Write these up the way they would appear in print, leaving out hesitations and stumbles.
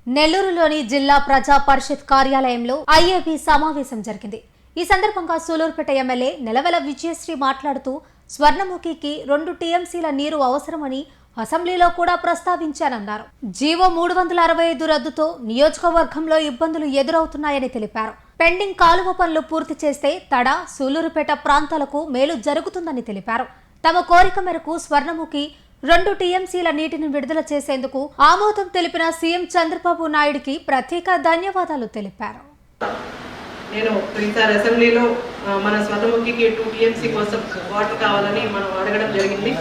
నెల్లూరులోని జిల్లా ప్రజా పరిషత్ కార్యాలయంలో ఐఏబీ సమావేశం జరిగింది. ఈ సందర్భంగా సూలూరుపేట ఎమ్మెల్యే నెలవెల విజయశ్రీ మాట్లాడుతూ స్వర్ణముఖికి 2 టీఎంసీల నీరు అవసరమని అసెంబ్లీలో కూడా ప్రస్తావించారన్నారు. జీవో 365 రద్దుతో నియోజకవర్గంలో ఇబ్బందులు ఎదురవుతున్నాయని తెలిపారు. పెండింగ్ కాలువ పనులు పూర్తి చేస్తే తడ, సూలూరుపేట ప్రాంతాలకు మేలు జరుగుతుందని తెలిపారు. తమ కోరిక మేరకు స్వర్ణముఖి 2 టీఎంసీల నీటిని విడుదల చేసేందుకు ఆమోదం తెలిపిన సీఎం చంద్రబాబు నాయుడుకి ప్రత్యేక ధన్యవాదాలు తెలిపారు. నేను ఈసారి అసెంబ్లీలో మన స్వర్ణముఖికి 2 టీఎంసీ కోసం వాటర్ కావాలని మనం అడగడం జరిగింది.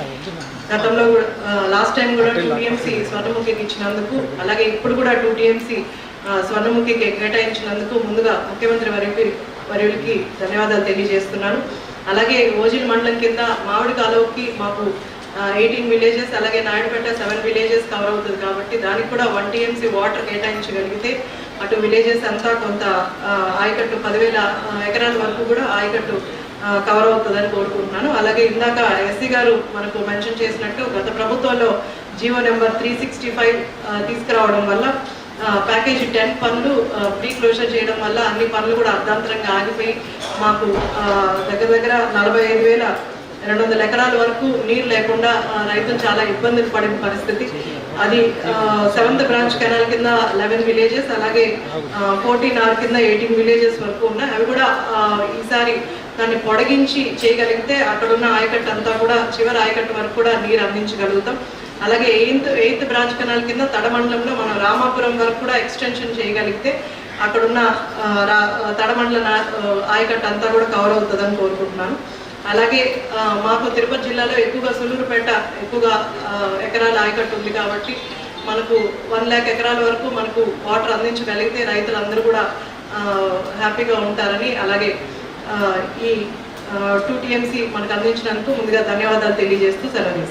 గతంలో లాస్ట్ టైం కూడా 2 టీఎంసీ స్వర్ణముఖికి ఇచ్చినందుకు, అలాగే ఇప్పుడు కూడా 2 టీఎంసీ స్వర్ణముఖికి కేటాయించినందుకు ముందుగా ముఖ్యమంత్రి వర్యులకి ధన్యవాదాలు తెలియజేస్తున్నాను. అలాగే ఓజిల్ మండలం కింద మామిడి కాలువకి మాకు 18 విలేజెస్, అలాగే నాయుడుపేట 7 విలేజెస్ కవర్ అవుతుంది కాబట్టి దానికి కూడా 1 టీఎంసీ వాటర్ కేటాయించగలిగితే అటు విలేజెస్ అంతా కొంత ఆయకట్టు 10,000 ఎకరాల వరకు కూడా ఆయకట్టు కవర్ అవుతుందని కోరుకుంటున్నాను. అలాగే ఇందాక ఎస్సీ గారు మనకు మెన్షన్ చేసినట్టు గత ప్రభుత్వంలో జీవో నెంబర్ 365 తీసుకురావడం వల్ల ప్యాకేజీ 10 పనులు ప్రీ క్లోజర్ చేయడం వల్ల అన్ని పనులు కూడా అర్ధాంతరంగా ఆగిపోయి మాకు దగ్గర 45,200 ఎకరాల వరకు నీరు లేకుండా రైతులు చాలా ఇబ్బందులు పడిన పరిస్థితి. అది 7th బ్రాంచ్ కెనాల్ కింద 11 విలేజెస్, అలాగే 14R కింద 18 విలేజెస్ వరకు ఉన్నాయి. అవి కూడా ఈసారి దాన్ని పొడిగించి చేయగలిగితే అక్కడున్న ఆయకట్టు అంతా కూడా చివరి ఆయకట్టు వరకు కూడా నీరు అందించగలుగుతాం. అలాగే 8th బ్రాంచ్ కెనాల్ కింద తడమండలంలో మనం రామాపురం వరకు కూడా ఎక్స్టెన్షన్ చేయగలిగితే అక్కడున్న తడమండల ఆయకట్టు అంతా కూడా కవర్ అవుతుందని కోరుకుంటున్నాను. అలాగే మాకు తిరుపతి జిల్లాలో ఎక్కువగా సూలూరుపేట ఎక్కువగా ఎకరాల ఆయకట్టు ఉంది కాబట్టి మనకు 1 lakh ఎకరాల వరకు మనకు వాటర్ అందించగలిగితే రైతులందరూ కూడా హ్యాపీగా ఉంటారని, అలాగే ఈ 2 టీఎంసీ మనకు అందించినందుకు ముందుగా ధన్యవాదాలు తెలియజేస్తూ సెలవు.